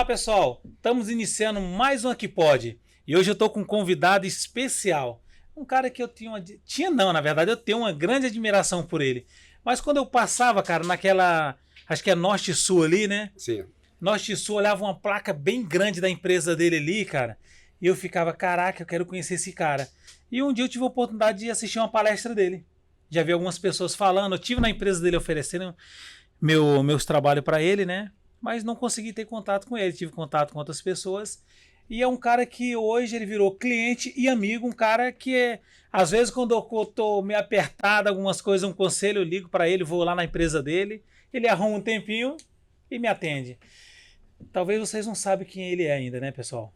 Olá, pessoal. Estamos iniciando mais um Aqui Pode. E hoje eu estou com um convidado especial. Um cara que eu na verdade eu tenho uma grande admiração por ele. Mas quando eu passava, cara, naquela, acho que é Norte e Sul ali, né? Sim. Norte e Sul, olhava uma placa bem grande da empresa dele ali, cara. E eu ficava, caraca, eu quero conhecer esse cara. E um dia eu tive a oportunidade de assistir uma palestra dele. Já vi algumas pessoas falando, eu tive na empresa dele oferecendo meus trabalhos para ele, né? Mas não consegui ter contato com ele, tive contato com outras pessoas. E é um cara que hoje ele virou cliente e amigo, um cara que às vezes quando eu tô meio apertado, algumas coisas, um conselho, eu ligo para ele, vou lá na empresa dele, ele arruma um tempinho e me atende. Talvez vocês não sabem quem ele é ainda, né, pessoal?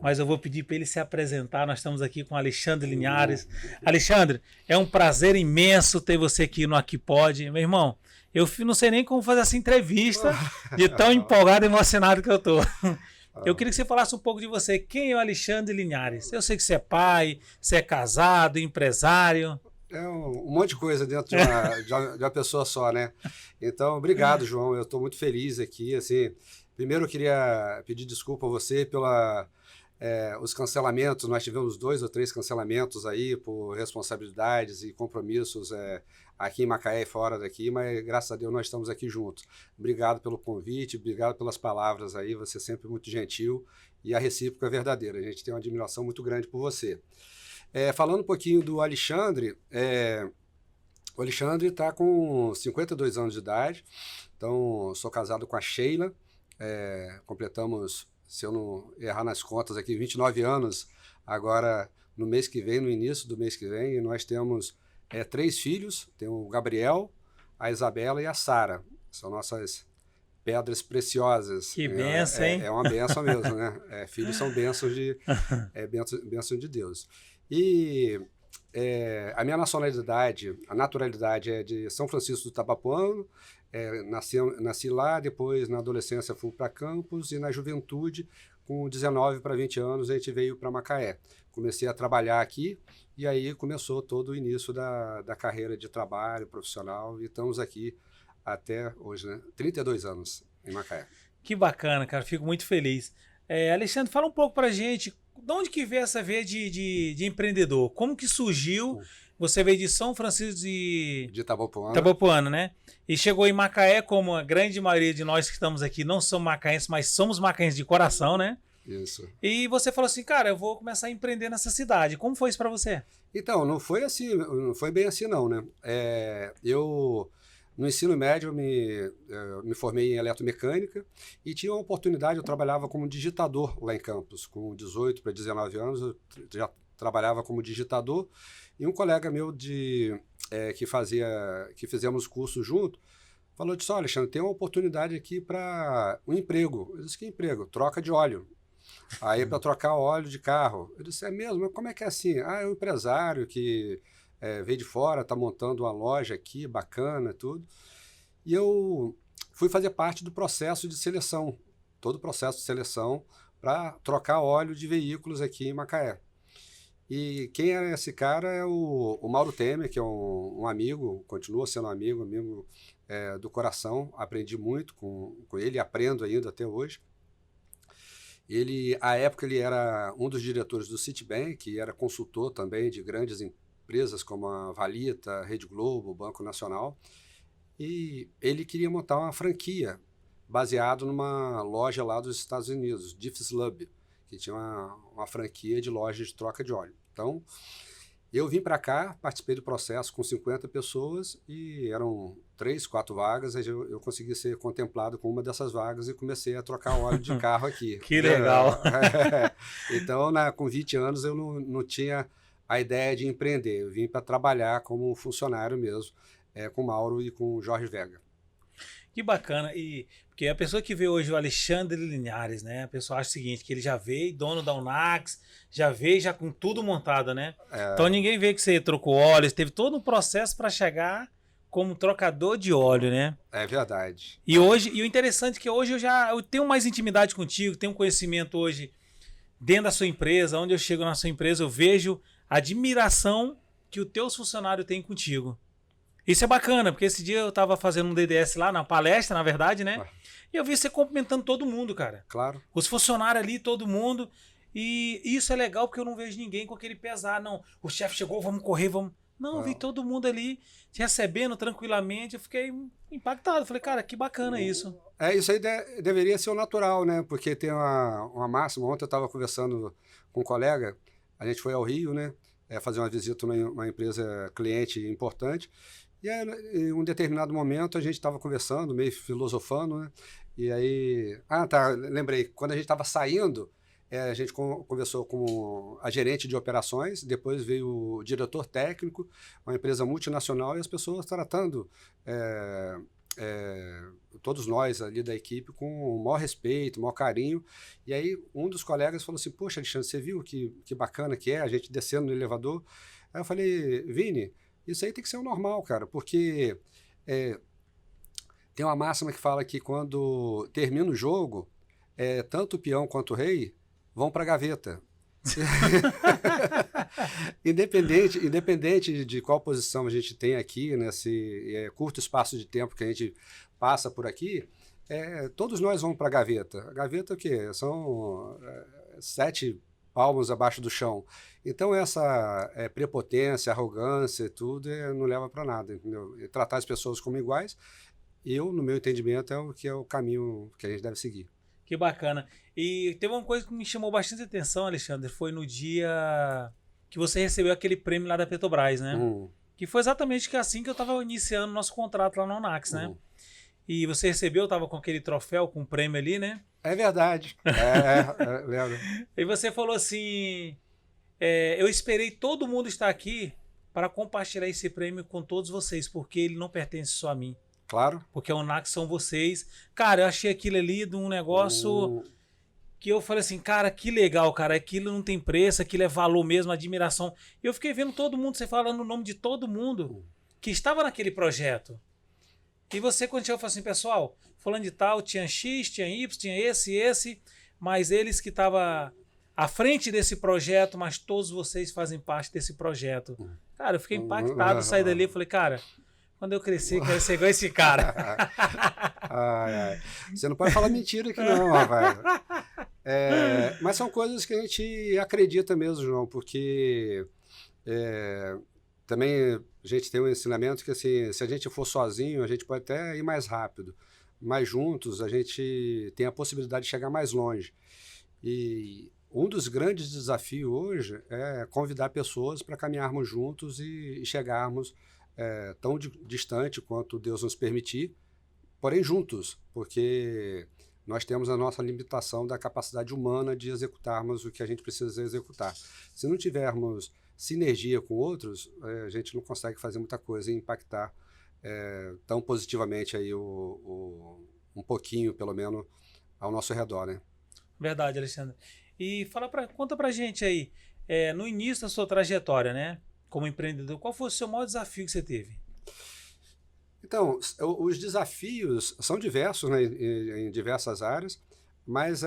Mas eu vou pedir para ele se apresentar. Nós estamos aqui com o Alexandre Linhares. Alexandre, é um prazer imenso ter você aqui no Aqui Pode. Meu irmão, eu não sei nem como fazer essa entrevista de tão empolgado e emocionado que eu tô. Eu queria que você falasse um pouco de você. Quem é o Alexandre Linhares? Eu sei que você é pai, você é casado, empresário. É um monte de coisa dentro de uma pessoa só, né? Então, obrigado, João. Eu estou muito feliz aqui. Assim, primeiro eu queria pedir desculpa a você os cancelamentos. Nós tivemos 2 ou 3 cancelamentos aí por responsabilidades e compromissos aqui em Macaé e fora daqui, mas graças a Deus nós estamos aqui juntos. Obrigado pelo convite, obrigado pelas palavras aí, você é sempre muito gentil e a recíproca é verdadeira. A gente tem uma admiração muito grande por você. Falando um pouquinho do Alexandre, o Alexandre está com 52 anos de idade, então sou casado com a Sheila, completamos, se eu não errar nas contas aqui, 29 anos agora no mês que vem, no início do mês que vem, e nós temos 3 filhos, tem o Gabriel, a Isabela e a Sara, são nossas pedras preciosas. Que benção, hein? É uma benção mesmo, né? Filhos são bênçãos bênção de Deus. E a minha nacionalidade, a naturalidade é de São Francisco do Tabapuano, nasci lá, depois na adolescência fui para Campos e na juventude, com 19 para 20 anos, a gente veio para Macaé. Comecei a trabalhar aqui e aí começou todo o início da carreira de trabalho profissional e estamos aqui até hoje, né? 32 anos em Macaé. Que bacana, cara. Fico muito feliz. Alexandre, fala um pouco pra gente, de onde que veio essa veia de empreendedor? Como que surgiu? Você veio de São Francisco de Itabapoana, né? E chegou em Macaé, como a grande maioria de nós que estamos aqui não somos macaenses, mas somos macaenses de coração, né? Isso. E você falou assim, cara, eu vou começar a empreender nessa cidade. Como foi isso para você? Então, não foi assim, não foi bem assim não, né? No ensino médio eu me formei em eletromecânica e tinha uma oportunidade, eu trabalhava como digitador lá em Campos, com 18 para 19 anos, eu já trabalhava como digitador e um colega meu que fizemos curso junto, falou disso, olha, Alexandre, tem uma oportunidade aqui para um emprego. Eu disse, que emprego? Troca de óleo. Aí para trocar óleo de carro. Eu disse, é mesmo? Mas como é que é assim? É um empresário que veio de fora, está montando uma loja aqui, bacana e tudo. E eu fui fazer parte do processo de seleção, todo o processo de seleção para trocar óleo de veículos aqui em Macaé. E quem é esse cara é o Mauro Temer, que é um amigo, continua sendo um amigo do coração. Aprendi muito com ele, aprendo ainda até hoje. À época, ele era um dos diretores do Citibank, era consultor também de grandes empresas como a Valita, Rede Globo, Banco Nacional. E ele queria montar uma franquia baseado numa loja lá dos Estados Unidos, Diffs Lub, que tinha uma franquia de loja de troca de óleo. Então, eu vim para cá, participei do processo com 50 pessoas e eram 3, 4 vagas, aí eu consegui ser contemplado com uma dessas vagas e comecei a trocar óleo de carro aqui. Que legal! Então, com 20 anos, eu não tinha a ideia de empreender, eu vim para trabalhar como funcionário mesmo, com o Mauro e com o Jorge Vega. Que bacana, porque a pessoa que vê hoje o Alexandre Linhares, né? A pessoa acha o seguinte, que ele já veio, dono da Unax, já veio já com tudo montado, né? Então ninguém vê que você trocou óleo, teve todo um processo para chegar como trocador de óleo, né? É verdade. E o interessante é que hoje eu tenho mais intimidade contigo, tenho um conhecimento hoje dentro da sua empresa, onde eu chego na sua empresa, eu vejo a admiração que os teus funcionários têm contigo. Isso é bacana, porque esse dia eu tava fazendo um DDS lá na palestra, na verdade, né? Ah, E eu vi você cumprimentando todo mundo, cara. claro. Os funcionários ali, todo mundo. E isso é legal porque eu não vejo ninguém com aquele pesar, não. O chefe chegou, vamos correr, vamos. Não, eu vi Ah, todo mundo ali te recebendo tranquilamente. Eu fiquei impactado. Falei, cara, que bacana isso. isso aí deveria ser o natural, né? Porque tem uma máxima. Ontem eu estava conversando com um colega, a gente foi ao Rio, né? Fazer uma visita numa empresa cliente importante. E aí, em um determinado momento, a gente estava conversando, meio filosofando, né? E aí. Ah, tá, lembrei. Quando a gente estava saindo, a gente conversou com a gerente de operações, depois veio o diretor técnico, uma empresa multinacional, e as pessoas tratando. é, é, Todos nós ali da equipe com o maior respeito, o maior carinho. E aí um dos colegas falou assim: Poxa, Alexandre, você viu que bacana que é a gente descendo no elevador? Aí eu falei: Vini, isso aí tem que ser o normal, cara, porque é, tem uma máxima que fala que quando termina o jogo, tanto o peão quanto o rei vão para a gaveta. Independente de qual posição a gente tem aqui, nesse curto espaço de tempo que a gente passa por aqui, todos nós vamos para a gaveta. A gaveta é o quê? São 7 palmos abaixo do chão. Então essa prepotência, arrogância e tudo não leva para nada, entendeu? E tratar as pessoas como iguais, no meu entendimento, é o caminho que a gente deve seguir. Que bacana. E teve uma coisa que me chamou bastante atenção, Alexandre. Foi no dia que você recebeu aquele prêmio lá da Petrobras, né? Hum, Que foi exatamente assim que eu estava iniciando nosso contrato lá na Onax, né? hum. E você recebeu, tava com aquele troféu, com o prêmio ali, né? É verdade. Lembro. E você falou assim: eu esperei todo mundo estar aqui para compartilhar esse prêmio com todos vocês, porque ele não pertence só a mim. Claro. Porque a Onax são vocês. Cara, eu achei aquilo ali de um negócio Hum, que eu falei assim, cara, que legal, cara. Aquilo não tem preço, aquilo é valor mesmo, admiração. E eu fiquei vendo todo mundo, você falando o nome de todo mundo que estava naquele projeto. E você, quando chegou, falou assim, pessoal, falando de tal, tinha X, tinha Y, tinha esse, mas eles que estavam à frente desse projeto, mas todos vocês fazem parte desse projeto. Cara, eu fiquei impactado, saí dali e falei, cara, quando eu crescer, quero ser igual esse cara. ai, ai. Você não pode falar mentira aqui não, rapaz. Mas são coisas que a gente acredita mesmo, João, porque também a gente tem um ensinamento que assim, se a gente for sozinho, a gente pode até ir mais rápido, mas juntos a gente tem a possibilidade de chegar mais longe. E um dos grandes desafios hoje é convidar pessoas para caminharmos juntos e chegarmos tão distante quanto Deus nos permitir, porém juntos, porque nós temos a nossa limitação da capacidade humana de executarmos o que a gente precisa executar. Se não tivermos sinergia com outros, a gente não consegue fazer muita coisa e impactar tão positivamente aí um pouquinho, pelo menos, ao nosso redor, né? Verdade, Alexandre. E conta pra gente aí, no início da sua trajetória, né, como empreendedor, qual foi o seu maior desafio que você teve? Então, os desafios são diversos, né, em diversas áreas, mas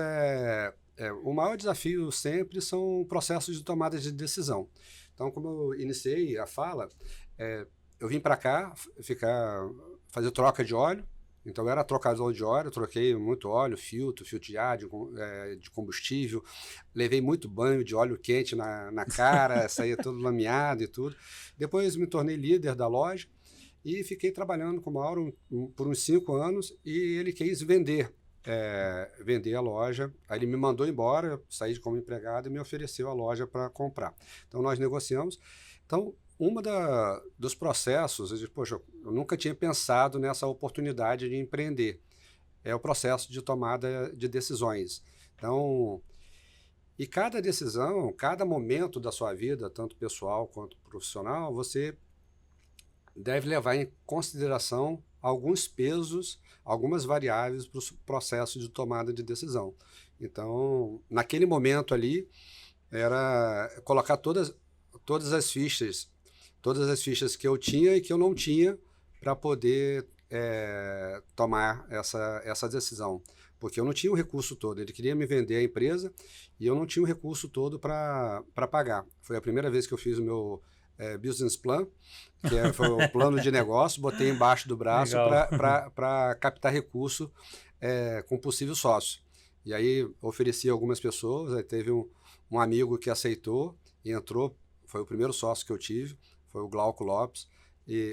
o maior desafio sempre são processos de tomada de decisão. Então, como eu iniciei a fala, eu vim para cá fazer troca de óleo. Então, eu era trocador de óleo, troquei muito óleo, filtro de ar, de combustível, levei muito banho de óleo quente na cara, saía todo lameado e tudo. Depois me tornei líder da loja e fiquei trabalhando com o Mauro por uns 5 anos e ele quis vender a loja. Aí ele me mandou embora, saí como empregado e me ofereceu a loja para comprar. Então, nós negociamos. Então, dos processos, eu disse, poxa, eu nunca tinha pensado nessa oportunidade de empreender. É o processo de tomada de decisões. Então, e cada decisão, cada momento da sua vida, tanto pessoal quanto profissional, você deve levar em consideração alguns pesos, algumas variáveis para o processo de tomada de decisão. Então, naquele momento ali, era colocar todas as fichas que eu tinha e que eu não tinha para poder tomar essa decisão. Porque eu não tinha o recurso todo. Ele queria me vender a empresa e eu não tinha o recurso todo para pagar. Foi a primeira vez que eu fiz o meu business plan, que foi o plano de negócio, botei embaixo do braço para captar recurso com possível sócio. E aí ofereci a algumas pessoas, aí teve um amigo que aceitou e entrou, foi o primeiro sócio que eu tive, foi o Glauco Lopes,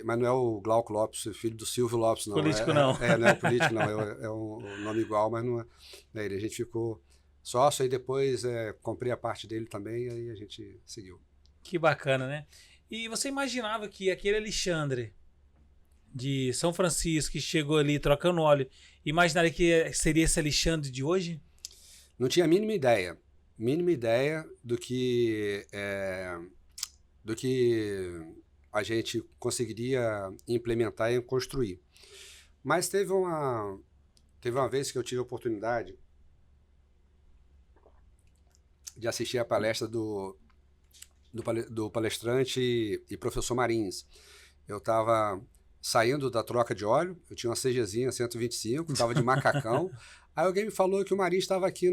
mas não é o Glauco Lopes, filho do Silvio Lopes, não. Político não. Não é político, não, é um nome igual, mas não é ele. A gente ficou sócio, aí depois comprei a parte dele também, aí a gente seguiu. Que bacana, né? E você imaginava que aquele Alexandre de São Francisco que chegou ali trocando óleo, imaginaria que seria esse Alexandre de hoje? Não tinha a mínima ideia do que a gente conseguiria implementar e construir. Mas teve uma vez que eu tive a oportunidade de assistir a palestra do palestrante e professor Marins. Eu estava saindo da troca de óleo, eu tinha uma CGzinha 125, estava de macacão. Aí alguém me falou que o Marins estava aqui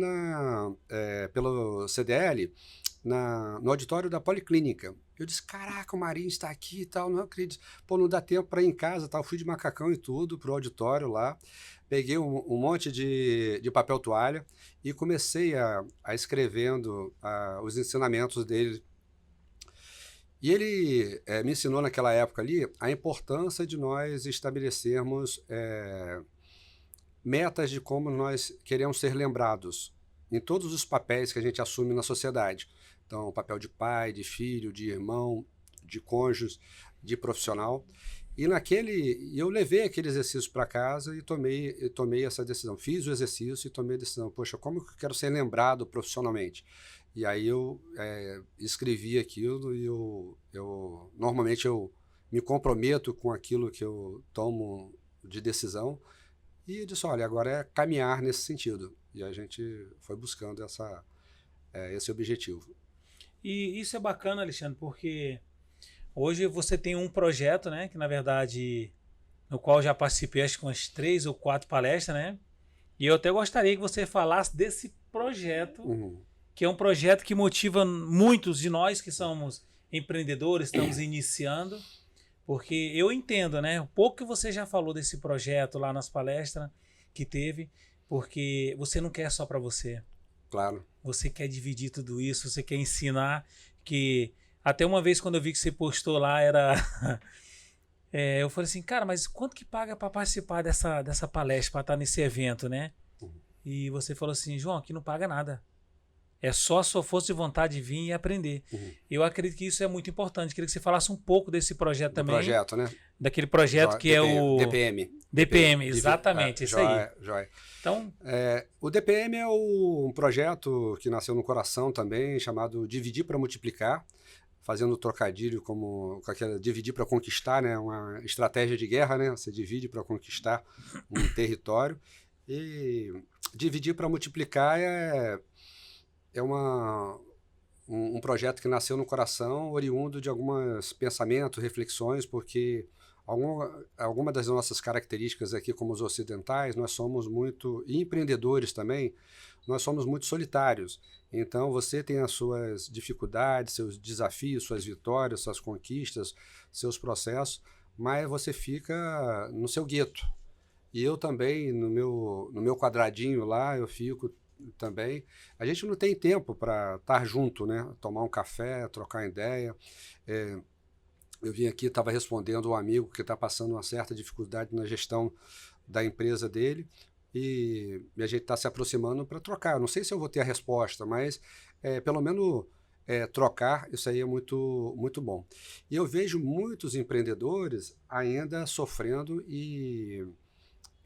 pelo CDL, no auditório da Policlínica. Eu disse, caraca, o Marins está aqui e tal, não acredito. Pô, não dá tempo para ir em casa, tal. Fui de macacão e tudo pro auditório lá, peguei um monte de papel toalha e comecei a escrevendo os ensinamentos dele. E ele me ensinou naquela época ali a importância de nós estabelecermos metas de como nós queremos ser lembrados em todos os papéis que a gente assume na sociedade. Então, o papel de pai, de filho, de irmão, de cônjuge, de profissional. E eu levei aquele exercício para casa e tomei essa decisão. Fiz o exercício e tomei a decisão. Poxa, como que eu quero ser lembrado profissionalmente? E aí eu escrevi aquilo e normalmente eu me comprometo com aquilo que eu tomo de decisão e eu disse, olha, agora é caminhar nesse sentido. E a gente foi buscando esse objetivo. E isso é bacana, Alexandre, porque hoje você tem um projeto, né, que na verdade, no qual eu já participei acho que umas 3 ou 4 palestras, né? E eu até gostaria que você falasse desse projeto, que é um projeto que motiva muitos de nós que somos empreendedores, estamos iniciando, porque eu entendo, né? O pouco que você já falou desse projeto lá nas palestras que teve, porque você não quer só para você. Claro. Você quer dividir tudo isso, você quer ensinar, que até uma vez quando eu vi que você postou lá, eu falei assim, cara, mas quanto que paga para participar dessa palestra, para estar nesse evento, né? E você falou assim, João, aqui não paga nada. É só a sua força de vontade de vir e aprender. Eu acredito que isso é muito importante. Queria que você falasse um pouco desse projeto também. Projeto, né? Daquele projeto que é o... DPM, exatamente, isso aí. Joia. Então... o DPM é um projeto que nasceu no coração também, chamado Dividir para Multiplicar, fazendo trocadilho com aquela dividir para conquistar, né? Uma estratégia de guerra, né? Você divide para conquistar um território. E dividir para multiplicar é um projeto que nasceu no coração, oriundo de alguns pensamentos, reflexões, porque alguma das nossas características aqui como os ocidentais, nós somos muito, e empreendedores também, nós somos muito solitários. Então você tem as suas dificuldades, seus desafios, suas vitórias, suas conquistas, seus processos, mas você fica no seu gueto. E eu também, no meu quadradinho lá, eu fico também. A gente não tem tempo para estar junto, né? Tomar um café, trocar ideia. Eu vim aqui, estava respondendo um amigo que está passando uma certa dificuldade na gestão da empresa dele e a gente está se aproximando para trocar. Não sei se eu vou ter a resposta, mas pelo menos trocar, isso aí é muito, muito bom. E eu vejo muitos empreendedores ainda sofrendo e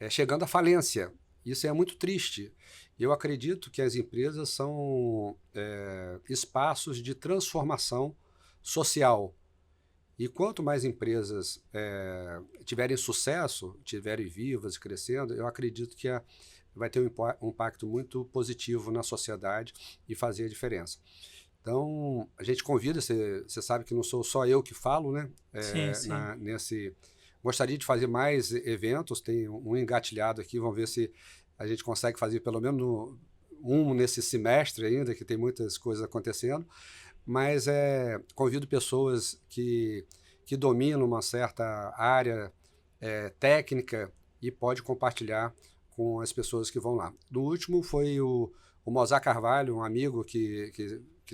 chegando à falência. Isso é muito triste. Eu acredito que as empresas são espaços de transformação social. E quanto mais empresas tiverem sucesso, tiverem vivas, crescendo, eu acredito que vai ter um impacto muito positivo na sociedade e fazer a diferença. Então, a gente convida, você sabe que não sou só eu que falo, né? Sim. Gostaria de fazer mais eventos, tem um engatilhado aqui, vamos ver se a gente consegue fazer pelo menos um nesse semestre ainda, que tem muitas coisas acontecendo. mas convido pessoas que dominam uma certa área técnica e pode compartilhar com as pessoas que vão lá. No último foi o Mozart Carvalho, um amigo que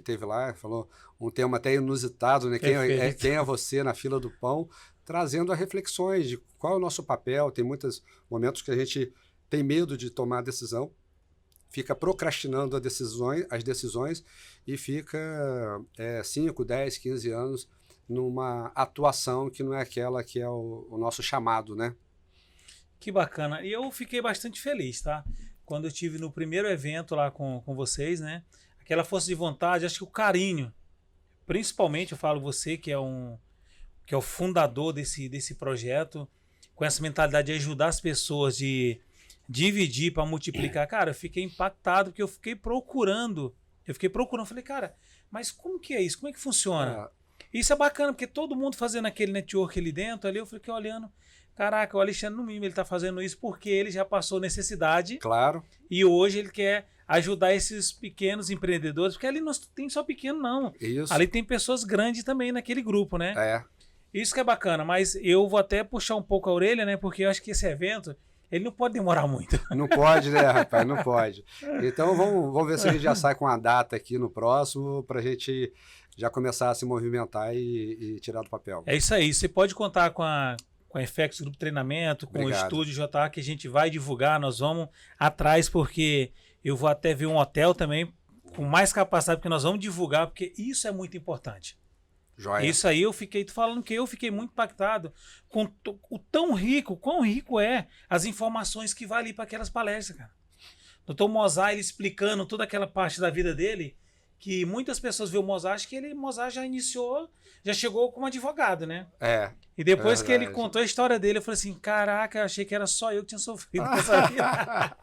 teve lá, falou um tema até inusitado, né? Quem é você na fila do pão, trazendo as reflexões de qual é o nosso papel. Tem muitos momentos que a gente tem medo de tomar a decisão, fica procrastinando as decisões e fica 5, 10, 15 anos numa atuação que não é aquela que é o nosso chamado, né? Que bacana. E eu fiquei bastante feliz, tá? Quando eu tive no primeiro evento lá com vocês, né? Aquela força de vontade, acho que o carinho, principalmente eu falo você que é o fundador desse projeto, com essa mentalidade de ajudar as pessoas, de dividir para multiplicar. Cara, eu fiquei impactado porque eu fiquei procurando, falei, cara, mas como que é isso? Como é que funciona? Isso é bacana, porque todo mundo fazendo aquele network ali dentro, ali eu fiquei olhando, caraca, o Alexandre no mínimo ele tá fazendo isso porque ele já passou necessidade. Claro. E hoje ele quer ajudar esses pequenos empreendedores, porque ali não tem só pequeno não. Isso. Ali tem pessoas grandes também naquele grupo, né? É. Isso que é bacana, mas eu vou até puxar um pouco a orelha, né? Porque eu acho que esse evento, ele não pode demorar muito. Não pode, né, rapaz? Não pode. Então vamos ver se a gente já sai com a data aqui no próximo, pra gente já começar a se movimentar e tirar do papel. É isso aí. Você pode contar com a Effects Grupo Treinamento, com Obrigado. o Estúdio JA, que a gente vai divulgar, nós vamos atrás, porque eu vou até ver um hotel também com mais capacidade, porque nós vamos divulgar, porque isso é muito importante. Joia. Isso aí eu fiquei falando que eu fiquei muito impactado com o quão rico é as informações que vai ali para aquelas palestras, cara. Dr. Mozart, ele explicando toda aquela parte da vida dele, que muitas pessoas vê o Mozart, acho que Mozart já iniciou, já chegou como advogado, né? E depois que ele contou a história dele, eu falei assim, caraca, eu achei que era só eu que tinha sofrido com essa vida.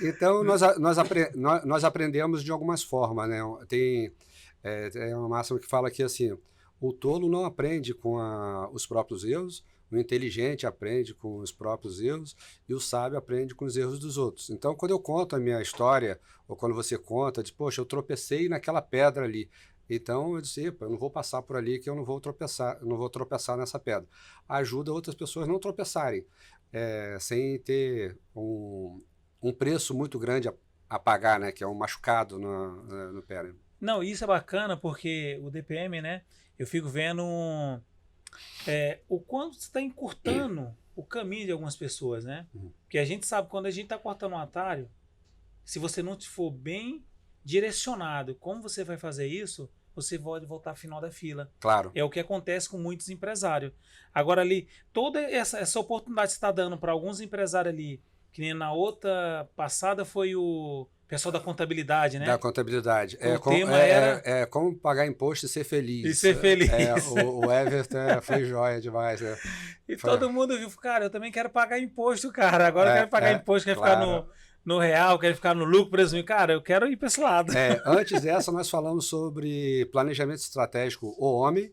Então, nós aprendemos de algumas formas, né? Tem uma máxima que fala que, assim, o tolo não aprende com os próprios erros, o inteligente aprende com os próprios erros e o sábio aprende com os erros dos outros. Então, quando eu conto a minha história, ou quando você conta, diz, poxa, eu tropecei naquela pedra ali. Então, eu disse, eu não vou passar por ali que eu não vou tropeçar nessa pedra. Ajuda outras pessoas a não tropeçarem, sem ter um preço muito grande a pagar, né? Que é um machucado no pé. Não, isso é bacana porque o DPM, né? Eu fico vendo o quanto você está encurtando o caminho de algumas pessoas, né? Porque a gente sabe, quando a gente está cortando um atalho, se você não for bem direcionado como você vai fazer isso, você pode voltar ao final da fila. Claro. É o que acontece com muitos empresários. Agora ali, toda essa oportunidade que você está dando para alguns empresários ali, que nem na outra passada foi o pessoal da contabilidade, né? Da contabilidade. O tema era como pagar imposto e ser feliz. E ser feliz. O Everton foi joia demais. Né? E todo mundo viu, cara, eu também quero pagar imposto, cara. Agora eu quero pagar imposto, quero ficar no real, quero ficar no lucro, presumido. Cara, eu quero ir para esse lado. Antes dessa, nós falamos sobre planejamento estratégico, o homem.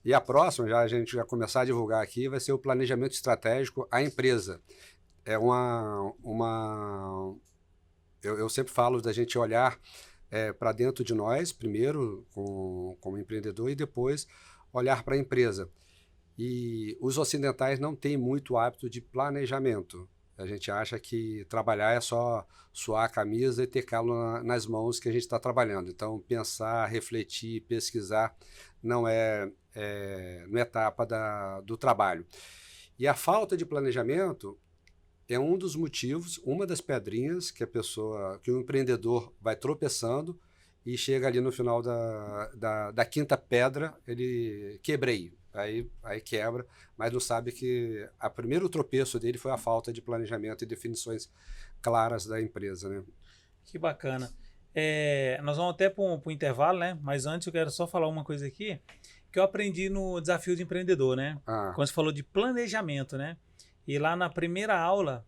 E a próxima, a gente já começar a divulgar aqui, vai ser o planejamento estratégico, a empresa. É eu sempre falo da gente olhar para dentro de nós, primeiro como empreendedor, e depois olhar para a empresa. E os ocidentais não têm muito hábito de planejamento. A gente acha que trabalhar é só suar a camisa e ter calo nas mãos que a gente está trabalhando. Então, pensar, refletir, pesquisar não é etapa do trabalho. E a falta de planejamento é um dos motivos, uma das pedrinhas que o empreendedor vai tropeçando e chega ali no final da quinta pedra, ele quebrei. Aí quebra, mas não sabe que o primeiro tropeço dele foi a falta de planejamento e definições claras da empresa, né? Que bacana. Nós vamos até para um intervalo, né? Mas antes eu quero só falar uma coisa aqui que eu aprendi no Desafio de Empreendedor, né? Quando você falou de planejamento, né? E lá na primeira aula,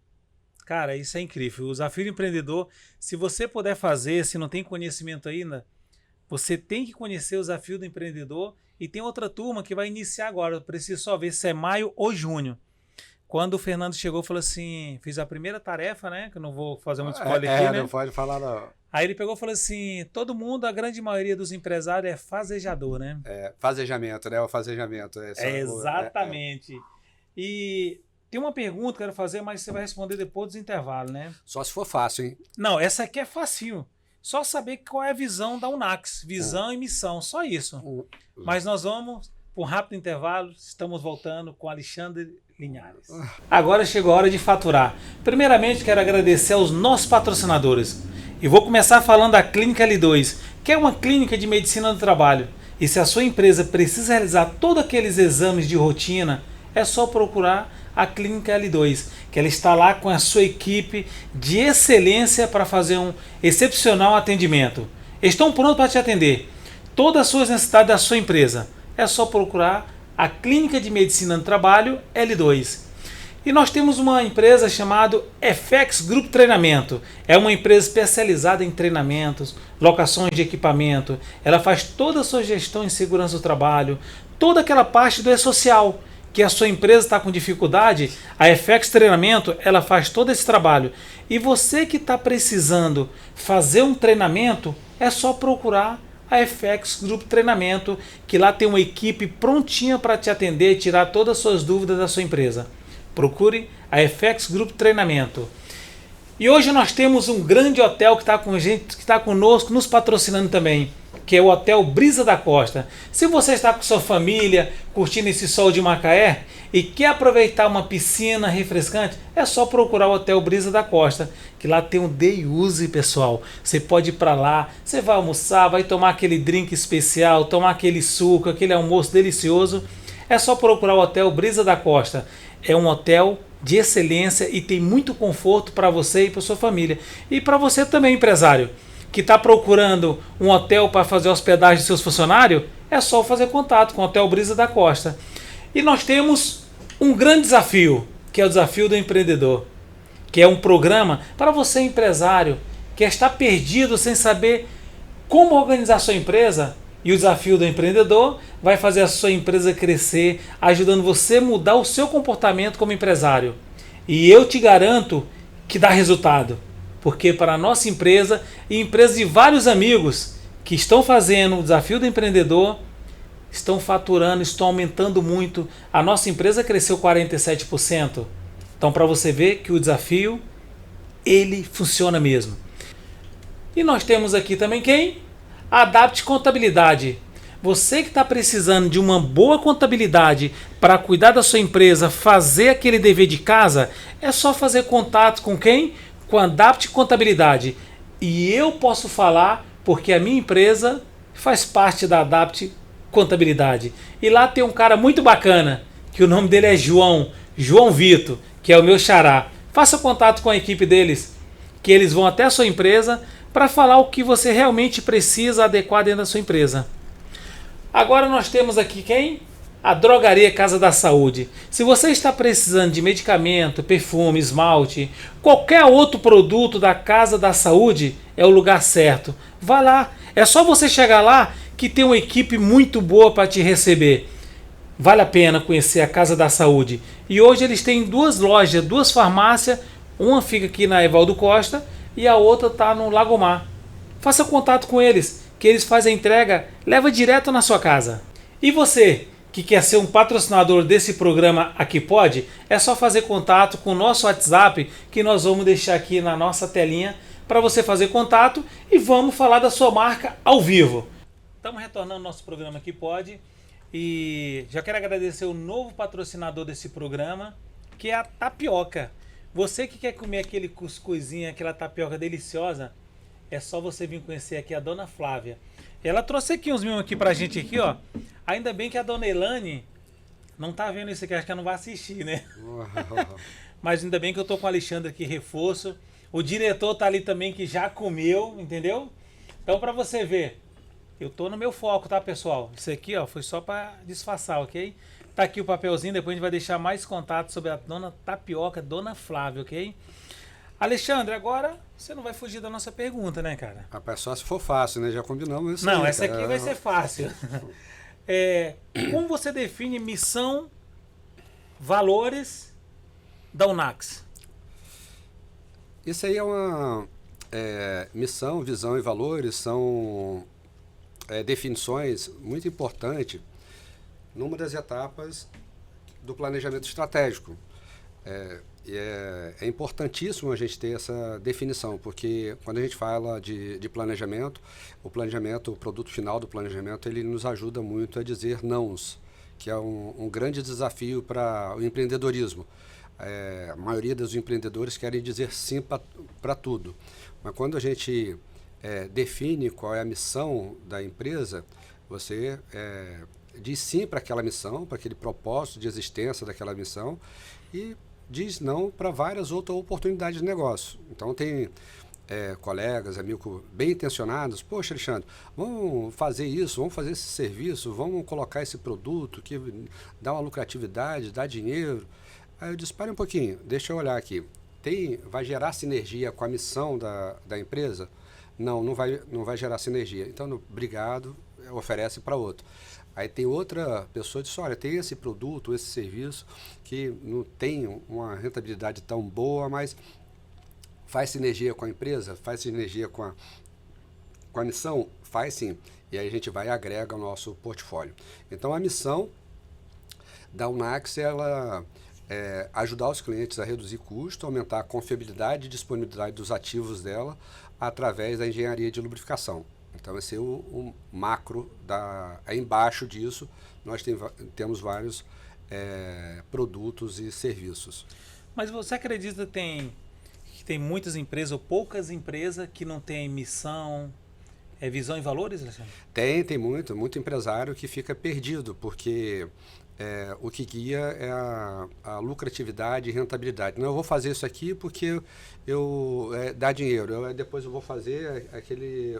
cara, isso é incrível. O Desafio de Empreendedor, se você puder fazer, se não tem conhecimento ainda, você tem que conhecer o Desafio do Empreendedor. E tem outra turma que vai iniciar agora. Eu preciso só ver se é maio ou junho. Quando o Fernando chegou, falou assim, fiz a primeira tarefa, né? Que eu não vou fazer muito spoiler aqui, né? Não pode falar não. Aí ele pegou e falou assim, todo mundo, a grande maioria dos empresários é fazejador, né? Fazejamento, né? O fazejamento. Exatamente. E tem uma pergunta que eu quero fazer, mas você vai responder depois dos intervalos, né? Só se for fácil, hein? Não, essa aqui é facinho. Só saber qual é a visão da UNAX. Visão e missão, só isso. Mas nós vamos por um rápido intervalo. Estamos voltando com Alexandre Linhares. Agora chegou a hora de faturar. Primeiramente, quero agradecer aos nossos patrocinadores. E vou começar falando da Clínica L2, que é uma clínica de medicina do trabalho. E se a sua empresa precisa realizar todos aqueles exames de rotina, é só procurar a Clínica L2, que ela está lá com a sua equipe de excelência para fazer um excepcional atendimento. Estão prontos para te atender. Todas as suas necessidades da sua empresa. É só procurar a Clínica de Medicina do Trabalho L2. E nós temos uma empresa chamada FX Group Treinamento. É uma empresa especializada em treinamentos, locações de equipamento. Ela faz toda a sua gestão em segurança do trabalho, toda aquela parte do e-social que a sua empresa está com dificuldade, a FX Treinamento, ela faz todo esse trabalho. E você que está precisando fazer um treinamento, é só procurar a FX Group Treinamento, que lá tem uma equipe prontinha para te atender e tirar todas as suas dúvidas da sua empresa. Procure a FX Group Treinamento. E hoje nós temos um grande hotel que está com gente, que está conosco, nos patrocinando também, que é o Hotel Brisa da Costa. Se você está com sua família, curtindo esse sol de Macaé e quer aproveitar uma piscina refrescante, é só procurar o Hotel Brisa da Costa, que lá tem um day use, pessoal. Você pode ir para lá, você vai almoçar, vai tomar aquele drink especial, tomar aquele suco, aquele almoço delicioso. É só procurar o Hotel Brisa da Costa. É um hotel de excelência e tem muito conforto para você e para sua família. E para você também, empresário, que está procurando um hotel para fazer hospedagem de seus funcionários, é só fazer contato com o Hotel Brisa da Costa. E nós temos um grande desafio, que é o Desafio do Empreendedor, que é um programa para você, empresário, que está perdido sem saber como organizar sua empresa. E o Desafio do Empreendedor vai fazer a sua empresa crescer, ajudando você a mudar o seu comportamento como empresário. E eu te garanto que dá resultado. Porque para a nossa empresa e empresas de vários amigos que estão fazendo o Desafio do Empreendedor, estão faturando, estão aumentando muito. A nossa empresa cresceu 47%. Então, para você ver que o desafio, ele funciona mesmo. E nós temos aqui também quem? Adapt Contabilidade. Você que está precisando de uma boa contabilidade para cuidar da sua empresa, fazer aquele dever de casa, é só fazer contato com quem? Com a Adapt Contabilidade. E eu posso falar porque a minha empresa faz parte da Adapt Contabilidade. E lá tem um cara muito bacana, que o nome dele é João Vitor, que é o meu xará. Faça contato com a equipe deles, que eles vão até a sua empresa para falar o que você realmente precisa adequar dentro da sua empresa. Agora nós temos aqui quem? A Drogaria Casa da Saúde. Se você está precisando de medicamento, perfume, esmalte, qualquer outro produto da Casa da Saúde, é o lugar certo. Vá lá. É só você chegar lá que tem uma equipe muito boa para te receber. Vale a pena conhecer a Casa da Saúde. E hoje eles têm duas lojas, duas farmácias. Uma fica aqui na Evaldo Costa e a outra está no Lagomar. Faça contato com eles, que eles fazem a entrega, leva direto na sua casa. E você, que quer ser um patrocinador desse programa Aqui Pode, é só fazer contato com o nosso WhatsApp, que nós vamos deixar aqui na nossa telinha, para você fazer contato e vamos falar da sua marca ao vivo. Estamos retornando ao nosso programa Aqui Pode e já quero agradecer o novo patrocinador desse programa, que é a Tapioca. Você que quer comer aquele cuscuzinho, aquela tapioca deliciosa, é só você vir conhecer aqui a Dona Flávia. Ela trouxe aqui uns mimos aqui pra gente aqui, ó. Ainda bem que a Dona Elane não tá vendo isso aqui, acho que ela não vai assistir, né? Mas ainda bem que eu tô com o Alexandre aqui, reforço. O diretor tá ali também, que já comeu, entendeu? Então, pra você ver, eu tô no meu foco, tá, pessoal? Isso aqui, ó, foi só pra disfarçar, ok? Tá aqui o papelzinho, depois a gente vai deixar mais contatos sobre a Dona Tapioca, Dona Flávia, ok? Alexandre, agora você não vai fugir da nossa pergunta, né, cara? Rapaz, só se for fácil, né? Já combinamos isso. Não, aí, essa cara. aqui vai ser fácil. Como você define missão, valores da UNAX? Isso aí Missão, visão e valores são definições muito importantes numa das etapas do planejamento estratégico. É importantíssimo a gente ter essa definição, porque quando a gente fala de planejamento, o produto final do planejamento, ele nos ajuda muito a dizer nãos, que é um grande desafio para o empreendedorismo. A maioria dos empreendedores querem dizer sim para tudo, mas quando a gente define qual é a missão da empresa, você diz sim para aquela missão, para aquele propósito de existência daquela missão, e diz não para várias outras oportunidades de negócio. Então tem colegas, amigos bem intencionados: poxa, Alexandre, vamos fazer isso, vamos fazer esse serviço, vamos colocar esse produto que dá uma lucratividade, dá dinheiro. Aí eu disse: pare um pouquinho, deixa eu olhar aqui. Vai gerar sinergia com a missão da empresa? Não vai gerar sinergia. Então, obrigado, oferece para outro. Aí tem outra pessoa que diz: olha, tem esse produto, esse serviço que não tem uma rentabilidade tão boa, mas faz sinergia com a empresa, faz sinergia com a missão? Faz sim. E aí a gente vai e agrega ao nosso portfólio. Então a missão da Unax, ela ajudar os clientes a reduzir custo, aumentar a confiabilidade e disponibilidade dos ativos dela através da engenharia de lubrificação. Então esse é o macro. Aí embaixo disso nós temos vários produtos e serviços. Mas você acredita que tem muitas empresas ou poucas empresas que não têm missão, visão e valores, Alexandre? Tem muito empresário que fica perdido, porque o que guia é a lucratividade e rentabilidade. Não, eu vou fazer isso aqui porque dá dinheiro. Depois eu vou fazer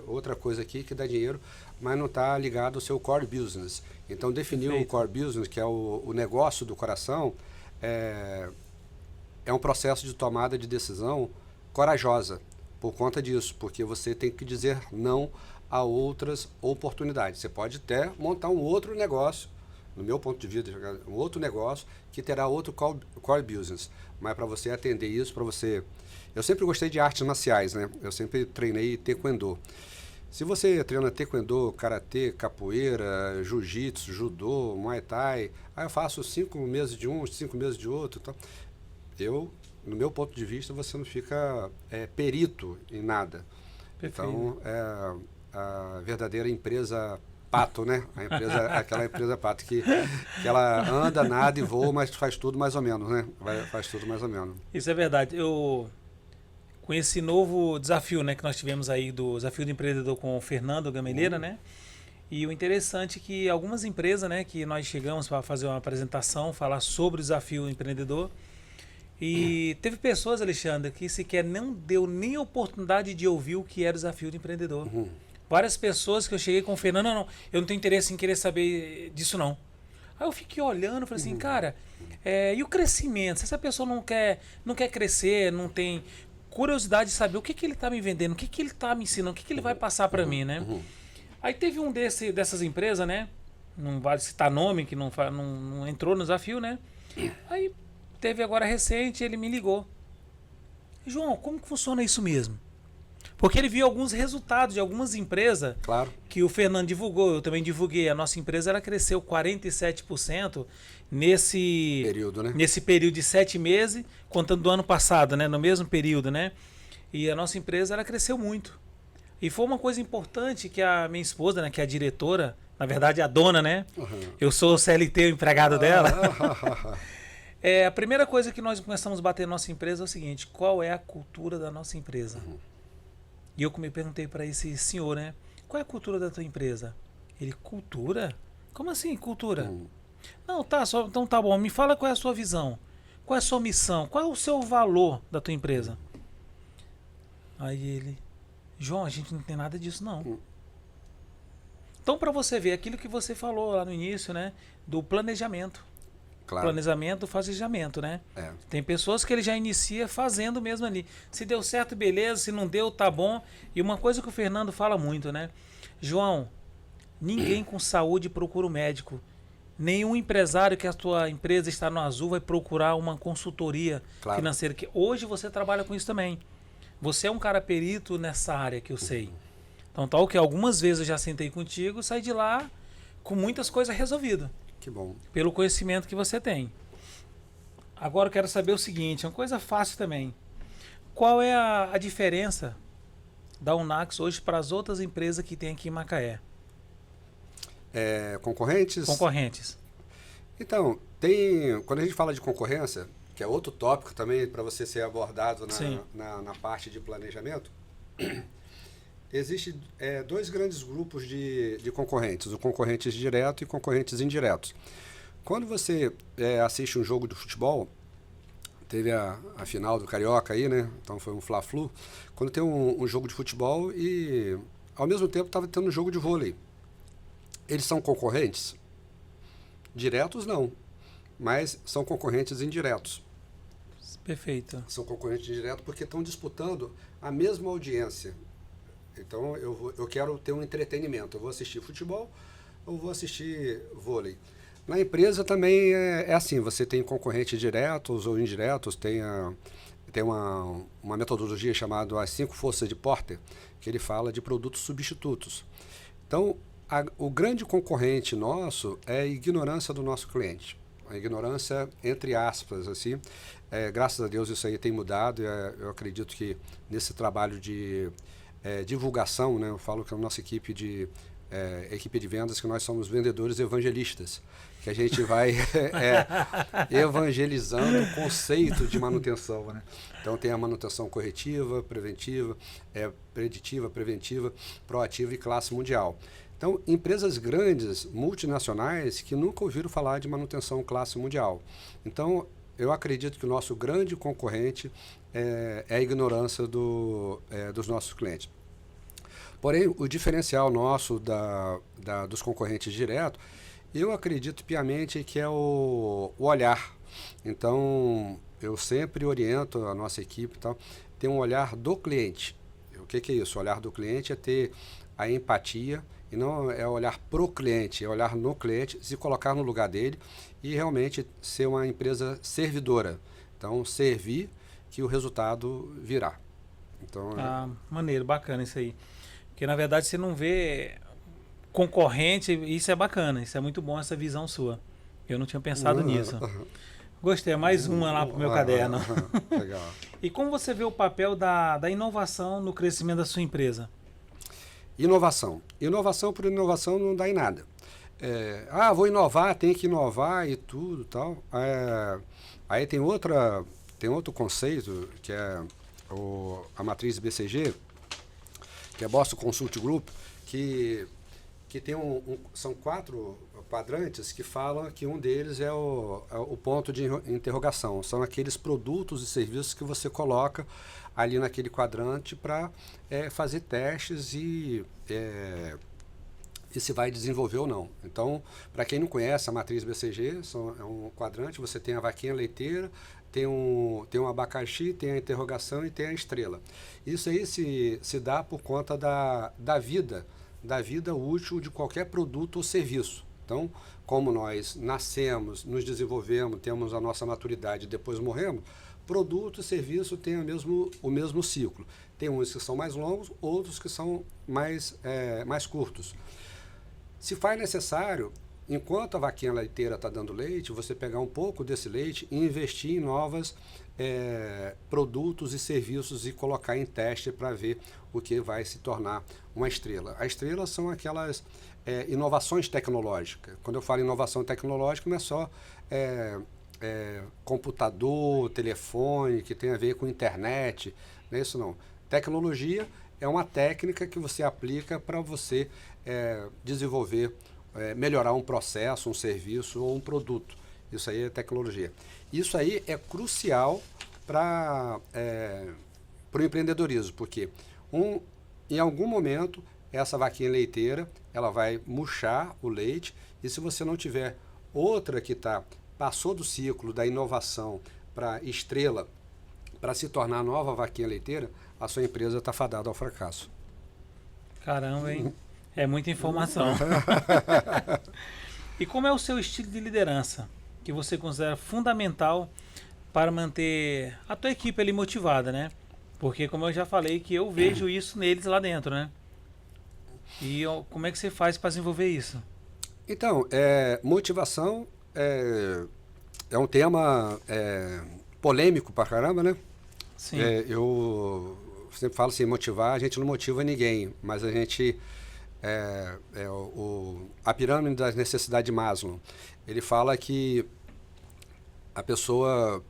outra coisa aqui que dá dinheiro, mas não está ligado ao seu core business. Então, definir o core business, que é o negócio do coração, é um processo de tomada de decisão corajosa por conta disso, porque você tem que dizer não a outras oportunidades. Você pode até montar um outro negócio, no meu ponto de vista, um outro negócio que terá outro core business, mas para você atender isso, Eu sempre gostei de artes marciais, né? Eu sempre treinei taekwondo. Se você treina taekwondo, karatê, capoeira, jiu-jitsu, judô, muay thai, aí eu faço 5 meses de um, 5 meses de outro, então, no meu ponto de vista, você não fica perito em nada. Perfeito. Então, a verdadeira empresa pato, né? Aquela empresa pato que ela anda, nada e voa, mas faz tudo mais ou menos, né? Faz tudo mais ou menos. Isso é verdade. Com esse novo desafio, né, que nós tivemos aí, do Desafio do Empreendedor com o Fernando Gameleira, né? E o interessante é que algumas empresas, né, que nós chegamos para fazer uma apresentação, falar sobre o desafio empreendedor, e teve pessoas, Alexandre, que sequer não deu nem a oportunidade de ouvir o que era o desafio do empreendedor. Várias pessoas que eu cheguei com o Fernando: não, eu não tenho interesse em querer saber disso não. Aí eu fiquei olhando e falei assim: cara, e o crescimento? Se essa pessoa não quer crescer, não tem curiosidade de saber o que ele está me vendendo, o que ele está me ensinando, o que ele vai passar para mim, né? Aí teve um dessas empresas, né? Não vale citar nome, que não entrou no desafio, né? Aí teve agora recente, ele me ligou: João, como que funciona isso mesmo? Porque ele viu alguns resultados de algumas empresas, claro, que o Fernando divulgou, eu também divulguei. A nossa empresa, ela cresceu 47% nesse período, né? Nesse período de 7 meses, contando do ano passado, né? No mesmo período, né? E a nossa empresa, ela cresceu muito. E foi uma coisa importante que a minha esposa, né, que é a diretora, na verdade a dona, né? Eu sou o CLT, o empregado dela. A primeira coisa que nós começamos a bater na nossa empresa é o seguinte: qual é a cultura da nossa empresa? E eu me perguntei para esse senhor, né? Qual é a cultura da tua empresa? Ele: cultura? Como assim, cultura? Não, então tá bom. Me fala qual é a sua visão. Qual é a sua missão? Qual é o seu valor da tua empresa? Aí ele: João, a gente não tem nada disso, não. Então, para você ver, aquilo que você falou lá no início, né? Do planejamento. Claro. Planejamento, fazejamento, né? Tem pessoas que ele já inicia fazendo mesmo ali. Se deu certo, beleza. Se não deu, tá bom. E uma coisa que o Fernando fala muito, né? João, ninguém com saúde procura um médico. Nenhum empresário que a tua empresa está no azul vai procurar uma consultoria financeira. Que hoje você trabalha com isso também. Você é um cara perito nessa área que eu sei. Então, tal que algumas vezes eu já sentei contigo, saí de lá com muitas coisas resolvidas. Que bom. Pelo conhecimento que você tem. Agora eu quero saber o seguinte, é uma coisa fácil também. Qual é a diferença da Unax hoje para as outras empresas que tem aqui em Macaé? Concorrentes? Concorrentes. Então, quando a gente fala de concorrência, que é outro tópico também para você ser abordado na parte de planejamento, existem dois grandes grupos de concorrentes, o concorrentes direto e concorrentes indiretos. Quando você assiste um jogo de futebol, teve a final do Carioca aí, né? Então foi um Fla-Flu. Quando tem um jogo de futebol e ao mesmo tempo estava tendo um jogo de vôlei. Eles são concorrentes? Diretos não, mas são concorrentes indiretos. Perfeito. São concorrentes indiretos porque estão disputando a mesma audiência. Então eu quero ter um entretenimento. Eu vou assistir futebol, eu vou assistir vôlei. Na empresa também é assim, você tem concorrentes diretos ou indiretos, tem uma metodologia chamada as 5 forças de Porter, que ele fala de produtos substitutos. Então, o grande concorrente nosso é a ignorância do nosso cliente. A ignorância, entre aspas, assim. Graças a Deus isso aí tem mudado. Eu acredito que nesse trabalho de divulgação, né, eu falo que a nossa equipe de vendas, que nós somos vendedores evangelistas, que a gente vai evangelizando o conceito de manutenção, né? Então tem a manutenção corretiva, preventiva, preditiva, preventiva, proativa e classe mundial. Então, empresas grandes, multinacionais, que nunca ouviram falar de manutenção classe mundial. Então, eu acredito que o nosso grande concorrente é a ignorância dos nossos clientes. Porém, o diferencial nosso dos concorrentes diretos, eu acredito piamente que é o olhar. Então, eu sempre oriento a nossa equipe, ter um olhar do cliente. O que é isso? O olhar do cliente é ter a empatia, e não é olhar pro cliente, é olhar no cliente, se colocar no lugar dele e realmente ser uma empresa servidora. Então, servir que o resultado virá. Então, maneiro, bacana isso aí. Porque, na verdade, você não vê concorrente, isso é bacana, isso é muito bom, essa visão sua. Eu não tinha pensado nisso. Gostei, mais uma lá pro meu caderno. Legal. E como você vê o papel da inovação no crescimento da sua empresa? Inovação. Inovação por inovação não dá em nada. Vou inovar, tem que inovar e tudo tal. Aí tem outro conceito, que é a matriz BCG, que é Boston Consult Group, que tem são 4 quadrantes que falam que um deles é o ponto de interrogação. São aqueles produtos e serviços que você coloca ali naquele quadrante para fazer testes e se vai desenvolver ou não. Então, para quem não conhece a matriz BCG, é um quadrante, você tem a vaquinha leiteira, tem um abacaxi, tem a interrogação e tem a estrela. Isso aí se dá por conta da vida útil de qualquer produto ou serviço. Então, como nós nascemos, nos desenvolvemos, temos a nossa maturidade e depois morremos, produto e serviço têm o mesmo ciclo. Tem uns que são mais longos, outros que são mais curtos. Se faz necessário, enquanto a vaquinha leiteira está dando leite, você pegar um pouco desse leite e investir em novos produtos e serviços e colocar em teste para ver o que vai se tornar uma estrela. A estrela são aquelas inovações tecnológicas. Quando eu falo inovação tecnológica, não é só computador, telefone, que tem a ver com internet, não é isso não. Tecnologia é uma técnica que você aplica para você desenvolver, melhorar um processo, um serviço ou um produto. Isso aí é tecnologia. Isso aí é crucial para o empreendedorismo, porque em algum momento essa vaquinha leiteira ela vai murchar o leite, e se você não tiver outra que passou do ciclo da inovação para estrela, para se tornar a nova vaquinha leiteira, a sua empresa está fadada ao fracasso. Caramba, hein? É muita informação. E como é o seu estilo de liderança, que você considera fundamental para manter a tua equipe ali motivada, né? Porque, como eu já falei, que eu vejo isso neles lá dentro, né? Como é que você faz para desenvolver isso? Então, motivação é um tema polêmico pra caramba, né? Sim. Eu sempre falo assim, motivar, a gente não motiva ninguém, mas a gente... a pirâmide das necessidades de Maslow, ele fala que a pessoa,